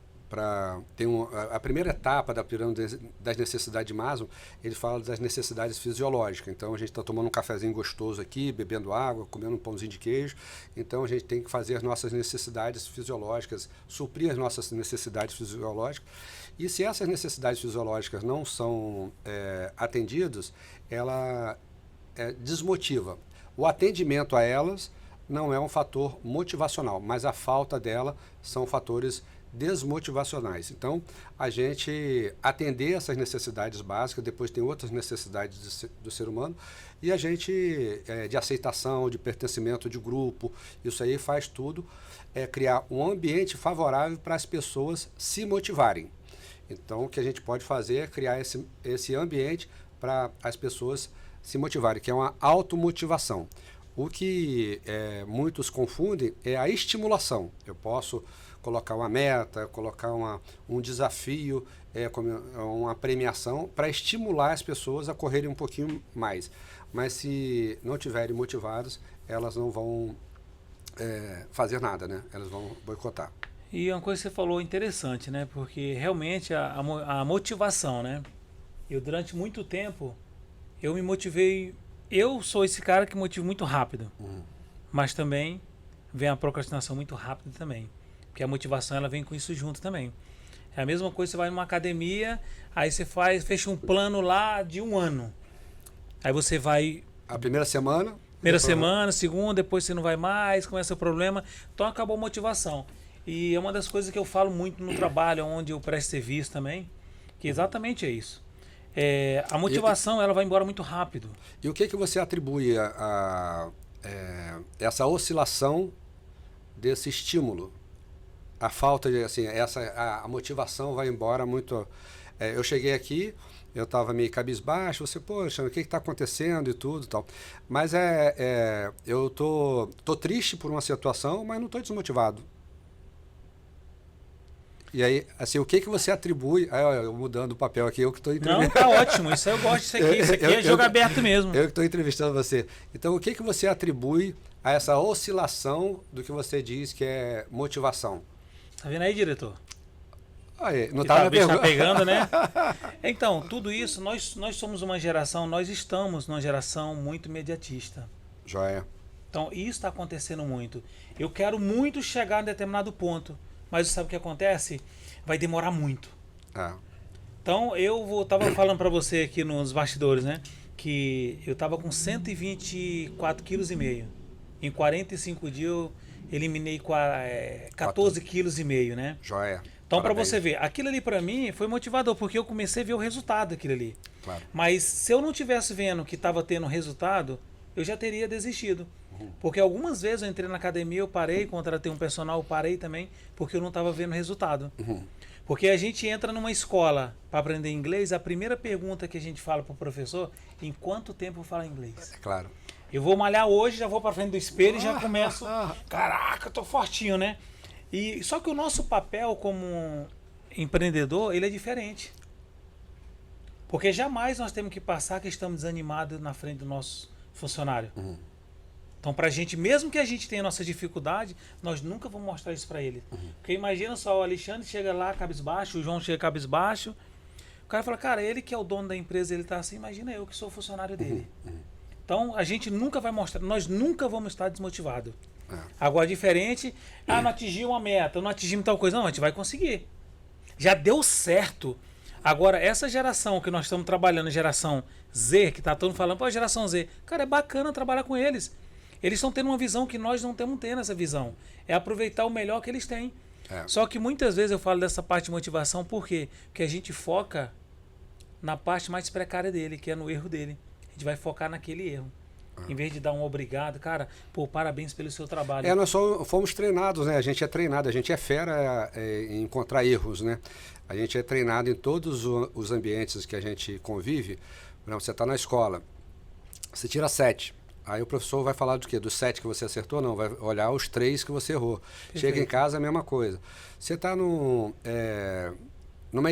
a primeira etapa da pirâmide das necessidades de Maslow, ele fala das necessidades fisiológicas. Então a gente está tomando um cafezinho gostoso aqui, bebendo água, comendo um pãozinho de queijo. Então a gente tem que fazer as nossas necessidades fisiológicas, suprir as nossas necessidades fisiológicas. E se essas necessidades fisiológicas não são atendidas, ela desmotiva. O atendimento a elas não é um fator motivacional, mas a falta dela são fatores desmotivacionais. Então, a gente atender essas necessidades básicas, depois tem outras necessidades do ser humano, e a gente, de aceitação, de pertencimento de grupo, isso aí faz tudo, criar um ambiente favorável para as pessoas se motivarem. Então, o que a gente pode fazer é criar esse ambiente para as pessoas se motivarem, que é uma automotivação. O que muitos confundem é a estimulação. Eu posso colocar uma meta, colocar um desafio, uma premiação para estimular as pessoas a correrem um pouquinho mais. Mas se não estiverem motivadas, elas não vão fazer nada, né? Elas vão boicotar. E uma coisa que você falou interessante, né? Porque realmente a motivação, né? Eu durante muito tempo, eu me motivei... Eu sou esse cara que motiva muito rápido, mas também vem a procrastinação muito rápida também, porque a motivação ela vem com isso junto também. É a mesma coisa, você vai numa academia, aí você fecha um plano lá de 1 ano, aí você vai... A primeira semana... Primeira semana, segunda, depois você não vai mais, começa o problema, então acabou a motivação. E é uma das coisas que eu falo muito no trabalho, onde eu presto serviço também, que exatamente é isso. A motivação ela vai embora muito rápido. E o que você atribui a essa oscilação desse estímulo? A falta de, assim, a motivação vai embora muito... eu cheguei aqui, eu estava meio cabisbaixo, você, poxa, o que está acontecendo e tudo e tal. Mas eu tô triste por uma situação, mas não estou desmotivado. E aí, assim, o que você atribui... eu mudando o papel aqui, eu que estou entrevistando. Não, tá ótimo, isso eu gosto disso aqui. Isso aqui é jogo aberto mesmo. Eu que estou entrevistando você. Então, o que você atribui a essa oscilação do que você diz que é motivação? Tá vendo aí, diretor? Aí, não tá pegando, né? Então, tudo isso, nós somos uma geração, nós estamos numa geração muito imediatista. Joia. Então, isso está acontecendo muito. Eu quero muito chegar em determinado ponto. Mas sabe o que acontece? Vai demorar muito. Então, eu estava falando para você aqui nos bastidores, né? Que eu estava com 124,5 kg. Em 45 dias eu eliminei 14,5 kg, né? Joia. Então, para você ver, aquilo ali para mim foi motivador, porque eu comecei a ver o resultado daquilo ali. Claro. Mas se eu não tivesse vendo que estava tendo resultado, eu já teria desistido. Porque algumas vezes eu entrei na academia, eu parei, contratei um personal, eu parei também, porque eu não estava vendo resultado. Porque a gente entra numa escola para aprender inglês, a primeira pergunta que a gente fala para o professor, em quanto tempo eu falo inglês? É claro. Eu vou malhar hoje, já vou para frente do espelho e já começo, caraca, eu tô fortinho, né? Só que o nosso papel como empreendedor, ele é diferente. Porque jamais nós temos que passar que estamos desanimados na frente do nosso funcionário. Então, pra gente, mesmo que a gente tenha nossa dificuldade, nós nunca vamos mostrar isso pra ele. Porque imagina só, o Alexandre chega lá cabisbaixo, o João chega cabisbaixo, o cara fala, cara, ele que é o dono da empresa, ele tá assim, imagina eu que sou funcionário dele. Então, a gente nunca vai mostrar, nós nunca vamos estar desmotivados. Agora, diferente, não atingiu uma meta, não atingimos tal coisa, não, a gente vai conseguir. Já deu certo. Agora, essa geração que nós estamos trabalhando, geração Z, que tá todo mundo falando, pô, geração Z, cara, é bacana trabalhar com eles. Eles estão tendo uma visão que nós não estamos tendo essa visão. É aproveitar o melhor que eles têm. Só que muitas vezes eu falo dessa parte de motivação, por quê? Porque a gente foca na parte mais precária dele, que é no erro dele. A gente vai focar naquele erro. Em vez de dar um obrigado, cara, pô, parabéns pelo seu trabalho. Nós fomos treinados, né? A gente é treinado, a gente é fera em encontrar erros, né? A gente é treinado em todos os ambientes que a gente convive. Por exemplo, você está na escola, você tira 7. Aí o professor vai falar do quê? Dos 7 que você acertou? Não, vai olhar os 3 que você errou. Perfeito. Chega em casa, a mesma coisa. Você está numa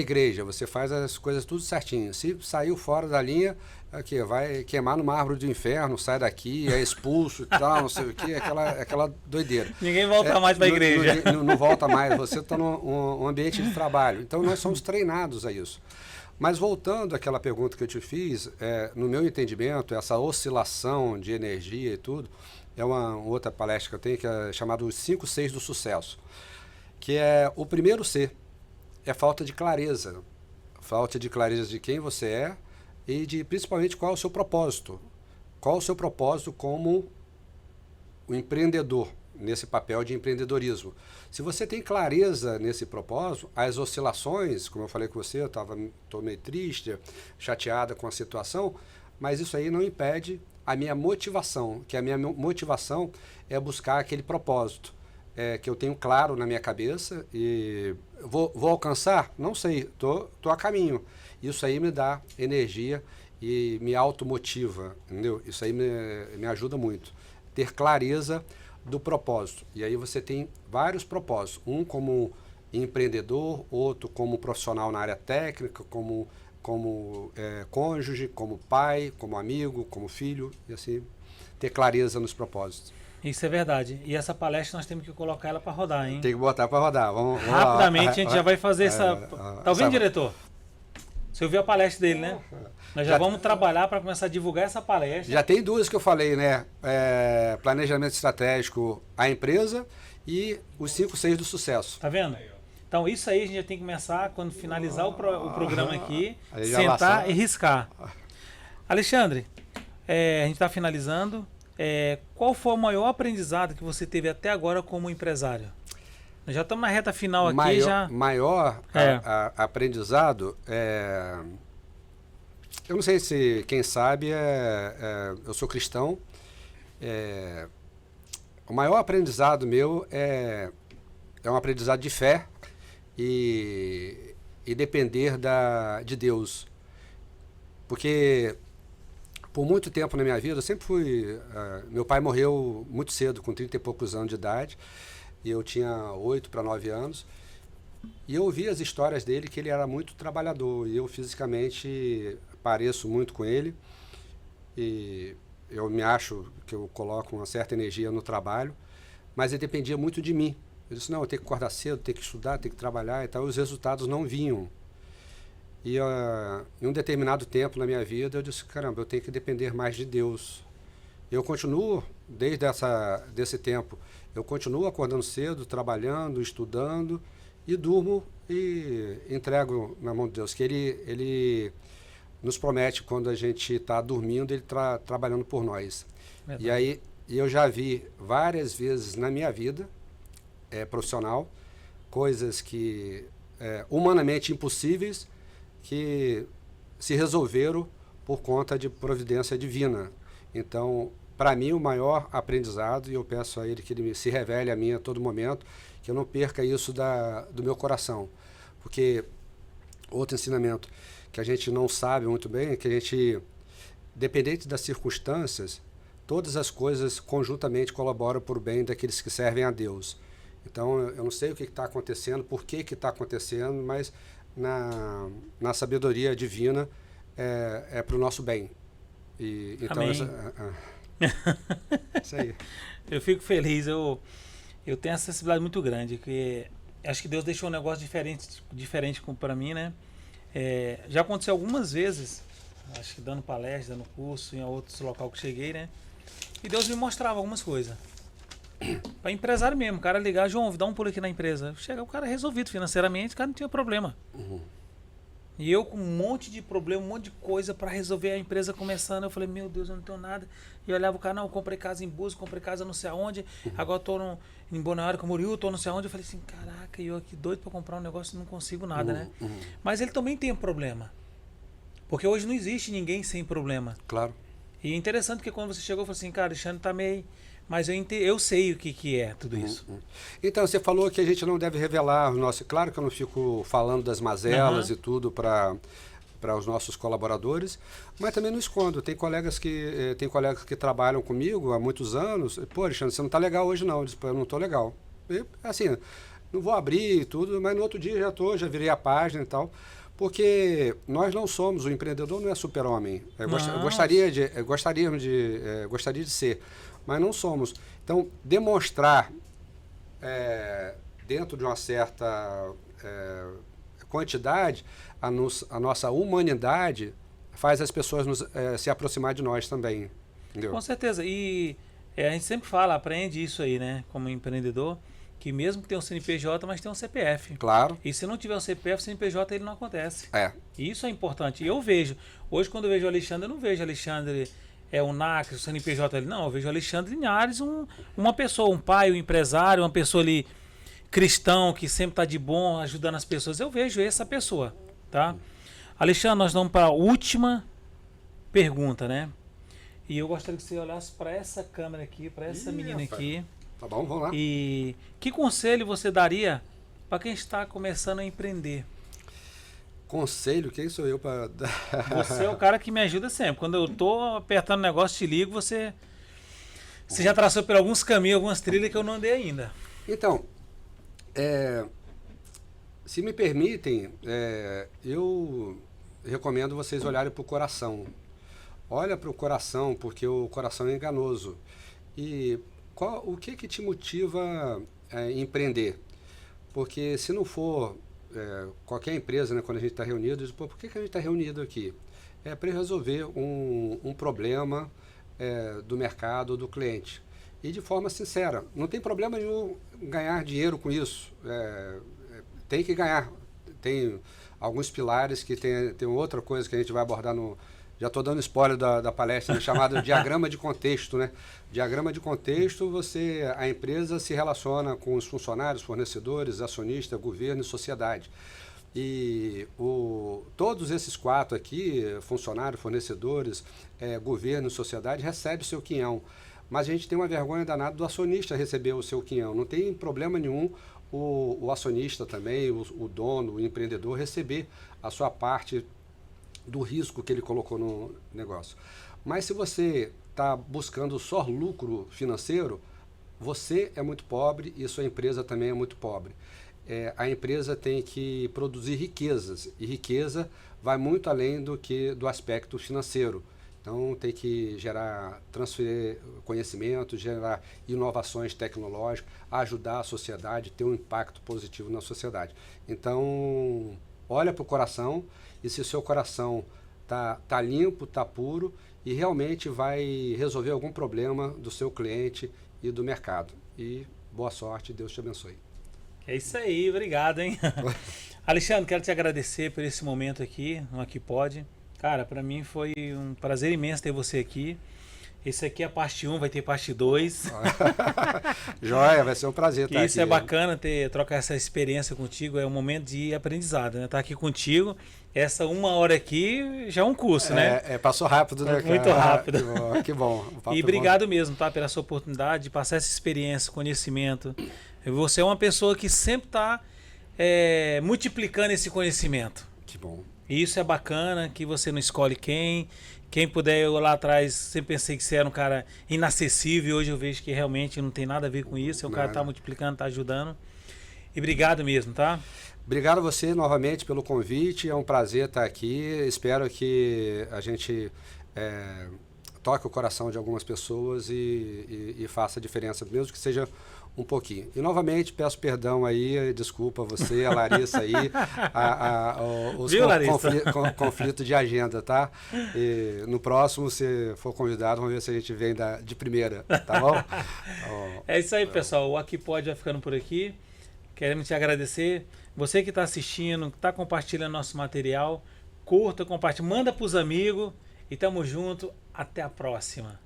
igreja, você faz as coisas tudo certinho. Se saiu fora da linha, aqui, vai queimar numa árvore do inferno, sai daqui, é expulso e tal, não sei o que, aquela doideira. Ninguém volta mais para a igreja. Não volta mais, você está num ambiente de trabalho. Então nós somos treinados a isso. Mas voltando àquela pergunta que eu te fiz, no meu entendimento, essa oscilação de energia e tudo, é uma outra palestra que eu tenho, que é chamada os 5 Cs do sucesso, que é o primeiro C, é falta de clareza de quem você é e de principalmente qual é o seu propósito. Qual é o seu propósito como o empreendedor, nesse papel de empreendedorismo. Se você tem clareza nesse propósito, as oscilações, como eu falei com você, estou meio triste, chateada com a situação, mas isso aí não impede a minha motivação, que a minha motivação é buscar aquele propósito que eu tenho claro na minha cabeça e vou alcançar? Não sei, tô a caminho. Isso aí me dá energia e me automotiva, entendeu? Isso aí me ajuda muito. Ter clareza do propósito. E aí você tem vários propósitos. Um como empreendedor, outro como profissional na área técnica, como cônjuge, como pai, como amigo, como filho, e assim, ter clareza nos propósitos. Isso é verdade. E essa palestra nós temos que colocar ela para rodar, hein? Tem que botar para rodar. Vamos rapidamente lá. A gente já vai fazer essa... Tá ouvindo, diretor? Você ouviu a palestra dele, né? Nós já vamos trabalhar para começar a divulgar essa palestra. Já tem 2 que eu falei, né? Planejamento estratégico, a empresa e os 5 Cs do sucesso. Tá vendo? Então isso aí a gente já tem que começar, quando finalizar o programa aqui, sentar passar. e riscar. Alexandre, a gente está finalizando. Qual foi o maior aprendizado que você teve até agora como empresário? Nós já estamos na reta final aqui. Maior aprendizado eu não sei se quem sabe eu sou cristão. O maior aprendizado meu é um aprendizado de fé e depender de Deus. Porque por muito tempo na minha vida, eu sempre fui... meu pai morreu muito cedo, com 30 e poucos anos de idade, e eu tinha 8 para 9 anos. E eu ouvi as histórias dele, que ele era muito trabalhador, e eu fisicamente pareço muito com ele. E eu me acho que eu coloco uma certa energia no trabalho, mas ele dependia muito de mim. Eu disse, não, eu tenho que acordar cedo, tenho que estudar, tenho que trabalhar e tal, e os resultados não vinham. E em um determinado tempo na minha vida, eu disse, caramba, eu tenho que depender mais de Deus. Eu continuo, desde desse tempo, eu continuo acordando cedo, trabalhando, estudando, e durmo e entrego na mão de Deus, que Ele nos promete, quando a gente está dormindo, Ele está trabalhando por nós. Verdade. E aí eu já vi várias vezes na minha vida profissional, coisas que humanamente impossíveis, que se resolveram por conta de providência divina. Então, para mim, o maior aprendizado, e eu peço a Ele que Ele se revele a mim a todo momento, que eu não perca isso do meu coração. Porque outro ensinamento que a gente não sabe muito bem é que a gente, dependente das circunstâncias, todas as coisas conjuntamente colaboram para o bem daqueles que servem a Deus. Então, eu não sei o que está acontecendo, por que está acontecendo, mas na sabedoria divina é para o nosso bem. Então, isso aí. Eu fico feliz, eu tenho essa sensibilidade muito grande, que acho que Deus deixou um negócio diferente para mim, né? Já aconteceu algumas vezes, acho que dando palestra, dando curso, em outros locais que cheguei, né? E Deus me mostrava algumas coisas. Para empresário mesmo, o cara ligar, João, dá um pulo aqui na empresa. Chega o cara resolvido financeiramente, o cara não tinha problema. Uhum. E eu com um monte de problema, um monte de coisa para resolver, a empresa começando. Eu falei, meu Deus, eu não tenho nada. E eu olhava o cara, não, eu comprei casa em Búzios, comprei casa não sei aonde. Agora eu tô em Balneário Camboriú, tô não sei aonde. Eu falei assim, caraca, eu aqui doido para comprar um negócio e não consigo nada, né? Mas ele também tem um problema. Porque hoje não existe ninguém sem problema. Claro. E é interessante porque quando você chegou, falou assim, cara, Alexandre tá meio... Mas eu sei o que é tudo isso. Então, você falou que a gente não deve revelar o nosso... Claro que eu não fico falando das mazelas e tudo para os nossos colaboradores, mas também não escondo. Tem colegas que trabalham comigo há muitos anos. Pô, Alexandre, você não está legal hoje não. Eu disse, pô, eu não estou legal. E, assim, não vou abrir e tudo, mas no outro dia já virei a página e tal. Porque nós não somos, o empreendedor não é super-homem. Gostaria de ser, mas não somos. Então, demonstrar dentro de uma certa quantidade a nossa humanidade faz as pessoas se aproximar de nós também. Entendeu? Com certeza. E a gente sempre fala, aprende isso aí, né? Como empreendedor, que mesmo que tenha um CNPJ, mas tem um CPF. Claro. E se não tiver um CPF, o CNPJ ele não acontece. E isso é importante. E eu vejo. Hoje, quando eu vejo o Alexandre, eu não vejo o Alexandre um NAC, o CNPJ ali. Não, eu vejo o Alexandre Linhares, uma pessoa, um pai, um empresário, uma pessoa ali cristão, que sempre está de bom, ajudando as pessoas. Eu vejo essa pessoa, tá? Alexandre, nós vamos para a última pergunta, né? E eu gostaria que você olhasse para essa câmera aqui, para essa menina aqui. Tá bom, vamos lá. E que conselho você daria para quem está começando a empreender? Conselho? Quem sou eu para dar? Você é o cara que me ajuda sempre. Quando eu tô apertando o negócio, te ligo, você já traçou por alguns caminhos, algumas trilhas que eu não andei ainda. Então, se me permitem, eu recomendo vocês olharem para o coração. Olha para o coração, porque o coração é enganoso. E o que te motiva a empreender? Porque se não for qualquer empresa, né, quando a gente está reunido, diz, pô, por que a gente está reunido aqui? É para resolver um problema do mercado, do cliente. E de forma sincera, não tem problema nenhum ganhar dinheiro com isso. Tem que ganhar. Tem alguns pilares que tem outra coisa que a gente vai abordar no... Já estou dando spoiler da palestra, chamado diagrama de contexto, né? Diagrama de contexto, a empresa se relaciona com os funcionários, fornecedores, acionistas, governo e sociedade. E todos esses 4 aqui, funcionários, fornecedores, governo e sociedade, recebem o seu quinhão. Mas a gente tem uma vergonha danada do acionista receber o seu quinhão. Não tem problema nenhum o acionista também, o dono, o empreendedor, receber a sua parte do risco que ele colocou no negócio. Mas se você está buscando só lucro financeiro, você é muito pobre e sua empresa também é muito pobre. A empresa tem que produzir riquezas, e riqueza vai muito além do aspecto financeiro. Então tem que transferir conhecimento, gerar inovações tecnológicas, ajudar a sociedade, ter um impacto positivo na sociedade. Então, olha para o coração, e se o seu coração tá limpo, tá puro, e realmente vai resolver algum problema do seu cliente e do mercado. E boa sorte, Deus te abençoe. É isso aí, obrigado, hein? Alexandre, quero te agradecer por esse momento aqui no Aqui Pode. Cara, para mim foi um prazer imenso ter você aqui. Esse aqui é a parte 1, vai ter parte 2. Joia, vai ser um prazer estar aqui. Isso é bacana, trocar essa experiência contigo, é um momento de aprendizado, né? Estar aqui contigo, essa 1 hora aqui já é um curso, né? Passou rápido, né? Muito rápido. Que bom. E obrigado mesmo, tá? Pela sua oportunidade de passar essa experiência, conhecimento. Você é uma pessoa que sempre está multiplicando esse conhecimento. Que bom. E isso é bacana, que você não escolhe quem puder. Eu lá atrás sempre pensei que você era um cara inacessível, hoje eu vejo que realmente não tem nada a ver com isso, o cara está multiplicando, está ajudando. E obrigado mesmo, tá? Obrigado a você novamente pelo convite, é um prazer estar aqui, espero que a gente toque o coração de algumas pessoas e faça a diferença, mesmo que seja um pouquinho. E novamente peço perdão aí, desculpa você, a Larissa aí, conflito de agenda, tá? E no próximo, se for convidado, vamos ver se a gente vem de primeira, tá bom? É isso aí, pessoal. O Aqui Pode vai ficando por aqui. Queremos te agradecer. Você que está assistindo, que está compartilhando nosso material, curta, compartilha, manda para os amigos e tamo junto. Até a próxima.